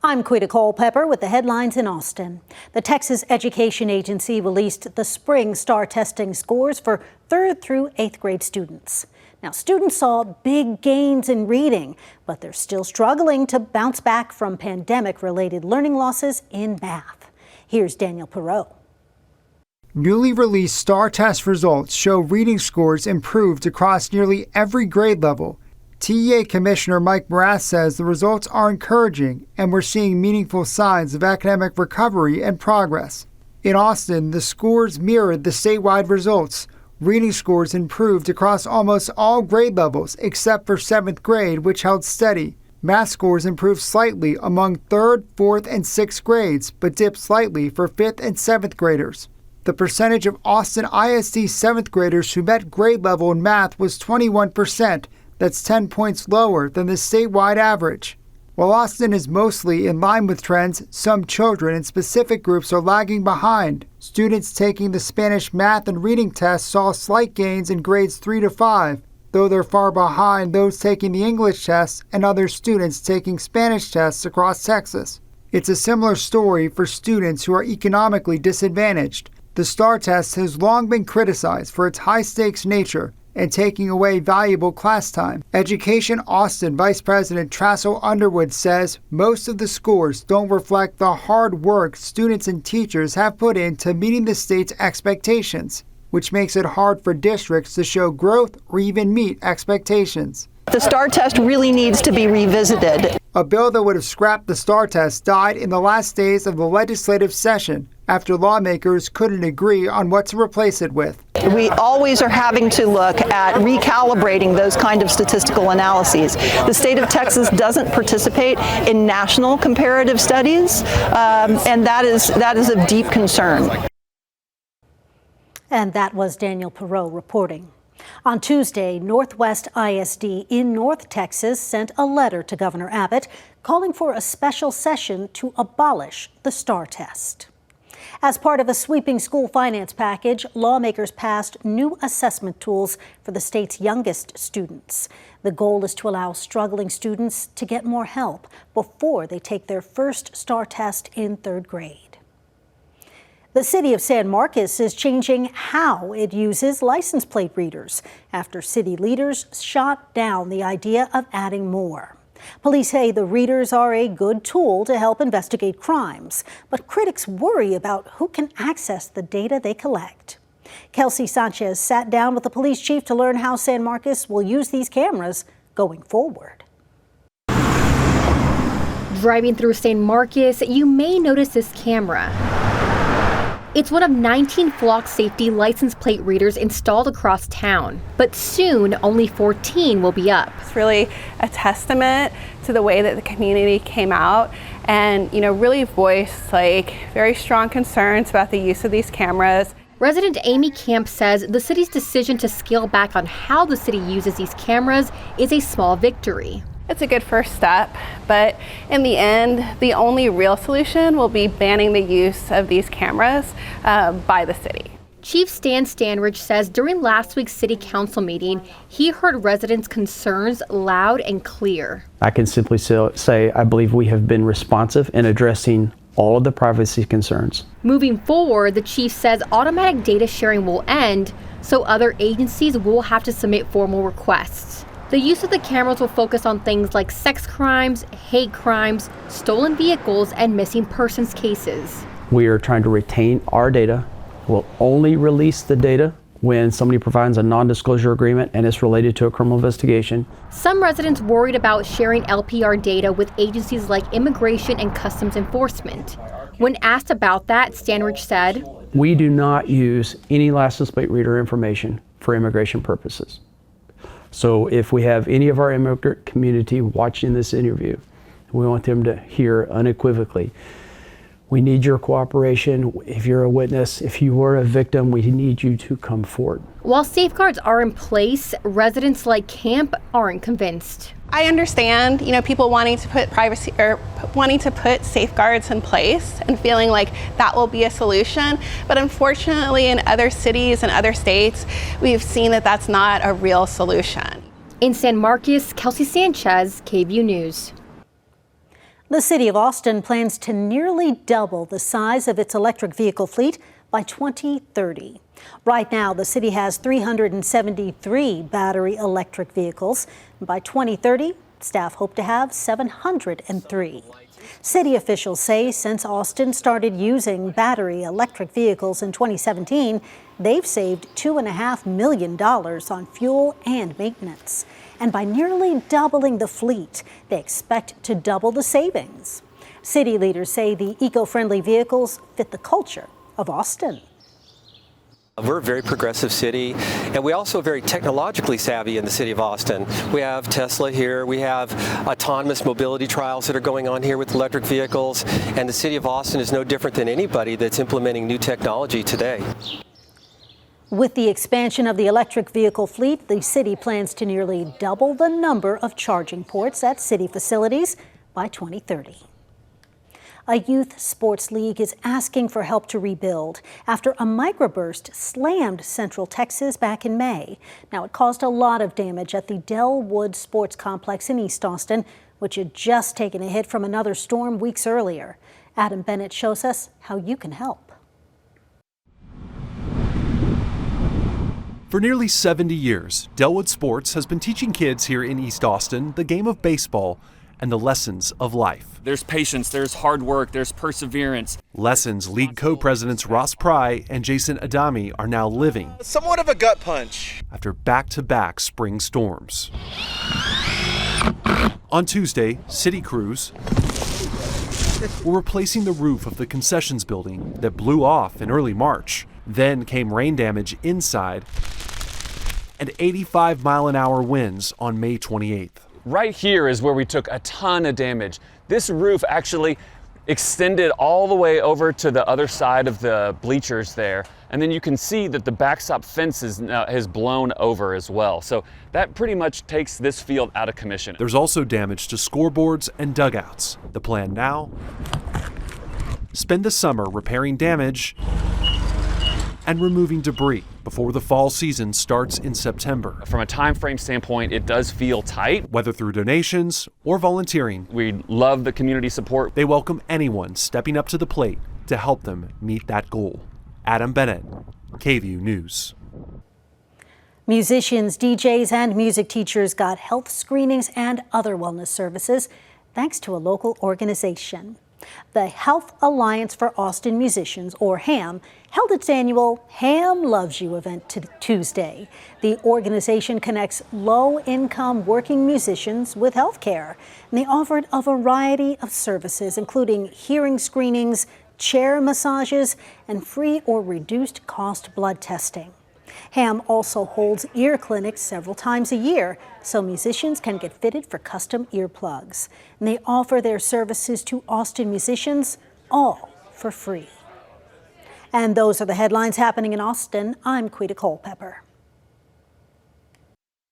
I'm Quita Culpepper with the headlines in Austin. The Texas Education Agency released the spring STAR testing scores for 3rd through 8th grade students. Now, students saw big gains in reading, but they're still struggling to bounce back from pandemic-related learning losses in math. Here's Daniel Perot. Newly released STAR test results show reading scores improved across nearly every grade level. TEA Commissioner Mike Morath says the results are encouraging and we're seeing meaningful signs of academic recovery and progress. In Austin, the scores mirrored the statewide results. Reading scores improved across almost all grade levels except for 7th grade, which held steady. Math scores improved slightly among 3rd, 4th, and 6th grades, but dipped slightly for 5th and 7th graders. The percentage of Austin ISD 7th graders who met grade level in math was 21%. That's 10 points lower than the statewide average. While Austin is mostly in line with trends, some children in specific groups are lagging behind. Students taking the Spanish math and reading tests saw slight gains in grades 3 to 5, though they're far behind those taking the English tests and other students taking Spanish tests across Texas. It's a similar story for students who are economically disadvantaged. The STAR test has long been criticized for its high-stakes nature and taking away valuable class time. Education Austin Vice President Trassel Underwood says most of the scores don't reflect the hard work students and teachers have put into meeting the state's expectations, which makes it hard for districts to show growth or even meet expectations. The STAR test really needs to be revisited. A bill that would have scrapped the STAR test died in the last days of the legislative session after lawmakers couldn't agree on what to replace it with. We always are having to look at recalibrating those kind of statistical analyses. The state of Texas doesn't participate in national comparative studies, and that is of deep concern. And that was Daniel Perot reporting. On Tuesday, Northwest ISD in North Texas sent a letter to Governor Abbott calling for a special session to abolish the STAR test. As part of a sweeping school finance package, lawmakers passed new assessment tools for the state's youngest students. The goal is to allow struggling students to get more help before they take their first STAR test in 3rd grade. The city of San Marcos is changing how it uses license plate readers after city leaders shot down the idea of adding more. Police say the readers are a good tool to help investigate crimes, but critics worry about who can access the data they collect. Kelsey Sanchez sat down with the police chief to learn how San Marcos will use these cameras going forward. Driving through San Marcos, you may notice this camera. It's one of 19 flock safety license plate readers installed across town, but soon only 14 will be up. It's really a testament to the way that the community came out and, really voiced very strong concerns about the use of these cameras. Resident Amy Camp says the city's decision to scale back on how the city uses these cameras is a small victory. It's a good first step, but in the end, the only real solution will be banning the use of these cameras by the city. Chief Stan Stanridge says during last week's city council meeting, he heard residents' concerns loud and clear. I can simply say I believe we have been responsive in addressing all of the privacy concerns. Moving forward, the chief says automatic data sharing will end, so other agencies will have to submit formal requests. The use of the cameras will focus on things like sex crimes, hate crimes, stolen vehicles, and missing persons cases. We are trying to retain our data. We'll only release the data when somebody provides a non-disclosure agreement and it's related to a criminal investigation. Some residents worried about sharing LPR data with agencies like Immigration and Customs Enforcement. When asked about that, Stanridge said, "We do not use any license plate reader information for immigration purposes. So if we have any of our immigrant community watching this interview, we want them to hear unequivocally, we need your cooperation. If you're a witness, if you were a victim, we need you to come forward." While safeguards are in place, residents like Camp aren't convinced. I understand, people wanting to put privacy or wanting to put safeguards in place and feeling like that will be a solution. But unfortunately, in other cities and other states, we've seen that that's not a real solution. In San Marcos, Kelsey Sanchez, KVUE News. The city of Austin plans to nearly double the size of its electric vehicle fleet by 2030. Right now, the city has 373 battery electric vehicles. By 2030, staff hope to have 703. City officials say since Austin started using battery electric vehicles in 2017, they've saved $2.5 million on fuel and maintenance. And by nearly doubling the fleet, they expect to double the savings. City leaders say the eco-friendly vehicles fit the culture of Austin. We're a very progressive city, and we also very technologically savvy in the city of Austin. We have Tesla here, we have autonomous mobility trials that are going on here with electric vehicles, and the city of Austin is no different than anybody that's implementing new technology today. With the expansion of the electric vehicle fleet, the city plans to nearly double the number of charging ports at city facilities by 2030. A youth sports league is asking for help to rebuild after a microburst slammed Central Texas back in May. Now, it caused a lot of damage at the Dellwood Sports Complex in East Austin, which had just taken a hit from another storm weeks earlier. Adam Bennett shows us how you can help. For nearly 70 years, Dellwood Sports has been teaching kids here in East Austin the game of baseball and the lessons of life. There's patience, there's hard work, there's perseverance. Lessons league co-presidents Ross Pry and Jason Adami are now living. Somewhat of a gut punch. After back-to-back spring storms. On Tuesday, city crews were replacing the roof of the concessions building that blew off in early March. Then came rain damage inside and 85-mile-an-hour winds on May 28th. Right here is where we took a ton of damage. This roof actually extended all the way over to the other side of the bleachers there. And then you can see that the backstop fence has blown over as well. So that pretty much takes this field out of commission. There's also damage to scoreboards and dugouts. The plan now? Spend the summer repairing damage and removing debris before the fall season starts in September. From a time frame standpoint, it does feel tight. Whether through donations or volunteering, we love the community support. They welcome anyone stepping up to the plate to help them meet that goal. Adam Bennett, KVUE News. Musicians, DJs, and music teachers got health screenings and other wellness services thanks to a local organization. The Health Alliance for Austin Musicians, or HAM, held its annual HAM Loves You event Tuesday. The organization connects low-income working musicians with health care, and they offered a variety of services, including hearing screenings, chair massages, and free or reduced cost blood testing. HAM also holds ear clinics several times a year, so musicians can get fitted for custom earplugs. And they offer their services to Austin musicians, all for free. And those are the headlines happening in Austin. I'm Quita Culpepper.